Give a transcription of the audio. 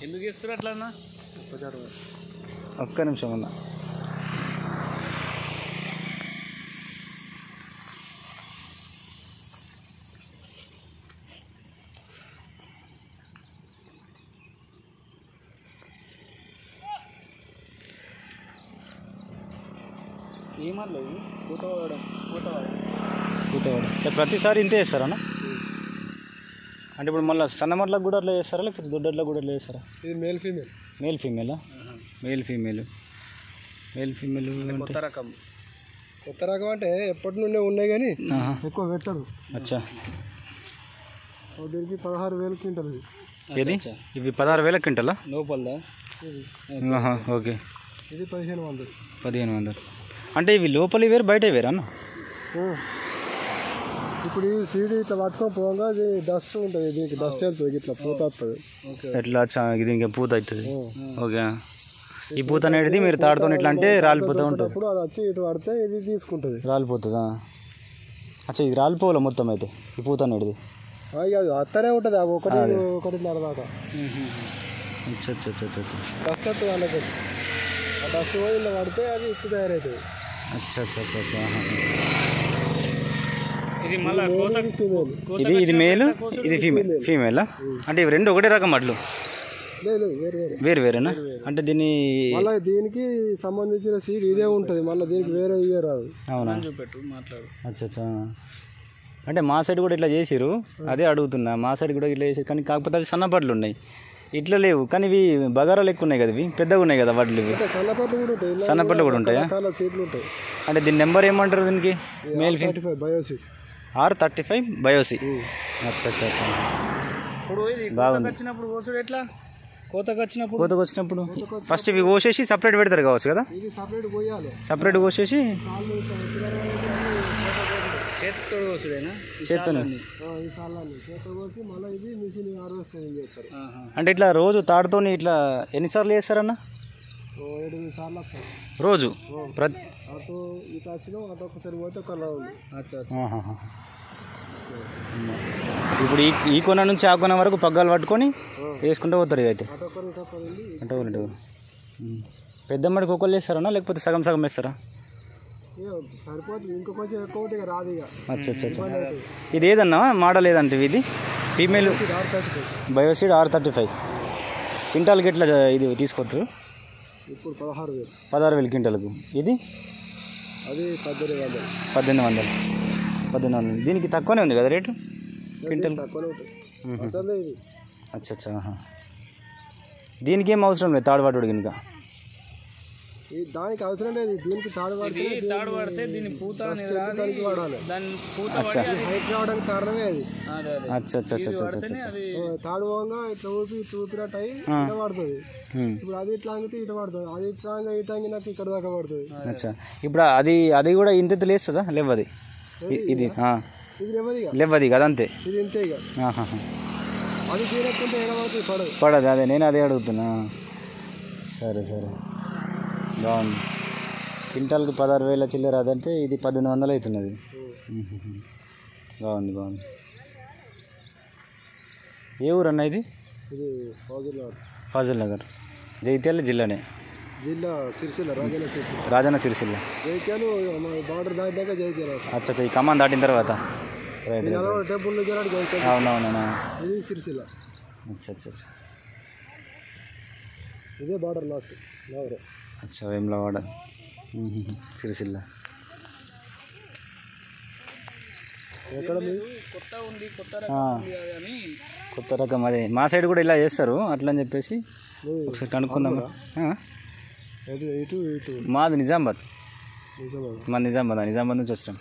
ఎందుకు చేస్తారు అట్లా అన్న? ఒక్క నిమిషం అన్న. ఏమన్నా పూతవాడ ప్రతిసారి ఇంతే చేస్తారా? అంటే ఇప్పుడు మళ్ళీ సన్నమట్లకు కూడా అట్లా చేస్తారా, లేకపోతే దొడ్డట్లకు కూడా అట్లా చేస్తారా? ఇది మేల్ ఫీమేల్. మేల్ ఫీమేలా? మేల్ ఫీమేల్ కొత్త రకం అంటే ఎప్పటి నుండే ఉన్నాయి కానీ ఎక్కువ పెట్టరు. అచ్చా, దీనికి 16,000 క్వింటల్. ఇది ఇవి 16,000 క్వింటలా లోపల? ఓకే. ఇది 1,500. అంటే ఇవి లోపలి వేరు బయట వేరా అన్న? ఇప్పుడు ఈ సీడ్ ఇట్లా పట్టుకొని పోగా అది డస్ట్ ఉంటుంది, దీనికి డస్ట్ వెళ్తుంది, ఇట్లా పూత వస్తుంది. ఎట్లా దీనికి పూత అవుతుంది? ఓకే. ఈ పూత అనేది మీరు తాడుతో ఎట్లా అంటే రాలిపోతూ ఉంటుంది, అది వచ్చి ఇటు పడితే ఇది తీసుకుంటుంది, రాలిపోతుందా? అచ్చా, ఇది రాలిపోవాలి మొత్తం అయితే ఈ పూత అనేది? అది అత్తనే ఉంటుంది, ఒకటిన్నర దాకా. డస్ట్ వస్తుంది వాళ్ళకి, ఆ డస్ట్ పోయి ఇలా పడితే అది ఇటు తయారవుతుంది. అచ్చా. ఇది మేల్, ఇది ఫీమేలా? అంటే ఇవి రెండు ఒకటే రకం అట్లు? వేరేనా? అంటే దీనికి సంబంధించిన సీడ్ ఇదే ఉంటుంది, మళ్ళీ దీనికి వేరే ఇయర్ రాదు. అవునా? అచ్చా. అంటే మా సైడ్ కూడా ఇట్లా చేసిరు, అదే అడుగుతున్నా. మా సైడ్ కూడా ఇట్లా చేసారు, కానీ కాకపోతే అవి సన్నపట్లు ఉన్నాయి, ఇట్లా లేవు. కానీ ఇవి బగారాలు ఎక్కువ ఉన్నాయి కదా, ఇవి పెద్దగా ఉన్నాయి కదా వడ్లు. ఇవి సన్నపట్లు కూడా ఉంటాయా? అంటే దీని నెంబర్ ఏమంటారు దీనికి? మేల్ బయోసీ R35 బయోసీ. అచ్చా. బాగుంది. కోతకు వచ్చినప్పుడు ఫస్ట్ ఇవి కోసేసి సపరేట్ పెడతారు కావచ్చు కదా? సపరేట్ కోసేసి చేత్తోనే. అంటే ఇట్లా రోజు తాడుతో ఇట్లా ఎన్నిసార్లు చేస్తారన్న? రోజు ఇప్పుడు ఈ కొన నుంచి ఆ కొన వరకు పగ్గాలు పట్టుకొని వేసుకుంటూ పోతారు. ఇక అయితే పెద్దమ్మడికి ఒకళ్ళు వేస్తారన్నా, లేకపోతే సగం వేస్తారా? అచ్చా. ఇది ఏదన్నా మోడల్ ఏదంటే ఇది ఫీమేల్ బయోసీడ్ R35 క్వింటాల్కి ఎట్లా ఇది తీసుకొస్తారు? ఇప్పుడు 16,000 క్వింటాల్కు. ఇది 1800. దీనికి తక్కువనే ఉంది కదా రేటు క్వింటల్? అచ్చా. దీనికి ఏం అవసరం లేదు తాడుపాటుడు కనుక? దానికి అవసరం లేదు, దీనికి తాడు పడితే దీని పూత వాడాలి. హైట్ రావడానికి కారణమే అది. అచ్చా. తాడు పోగా ఇట్లా ఊపినట్టు అయ్యి పడుతుంది. ఇప్పుడు అది ఇట్లా అంగితే ఇటు పడుతుంది, అది ఇట్లా అంగినాక ఇక్కడ దాకా పడుతుంది. అచ్చా. ఇప్పుడు అది కూడా ఇంత లేస్తుందా? లేవది ఇది లేవది కదా? అంతే, ఇది ఇంతే. ఇక అది తీరకుంటే పడదు. అదే నేను అదే అడుగుతున్నా. సరే. బాగుంది. క్వింటాల్కి 16,000 చిల్లర అదంటే ఇది 1,800 అవుతున్నది. బాగుంది. ఏ ఊరు అన్న ఇది? ఫాజిల్ నగర్, జైత్యాల జిల్లానే? రాజన్న సిరిసిల్ల. అచ్చా. ఈ కమాన్ దాటిన తర్వాత రైట్. అవునవునా? అచ్చా. ఇదే బార్డర్ లాస్ట్. అచ్చా, వేములవాడ సిరిసిల్ల. కొత్త రకం అదే మా సైడ్ కూడా ఇలా చేస్తారు, అట్లా అని చెప్పేసి ఒకసారి కనుక్కుందాం. మాది నిజామాబాద్ నుంచి వచ్చినాం.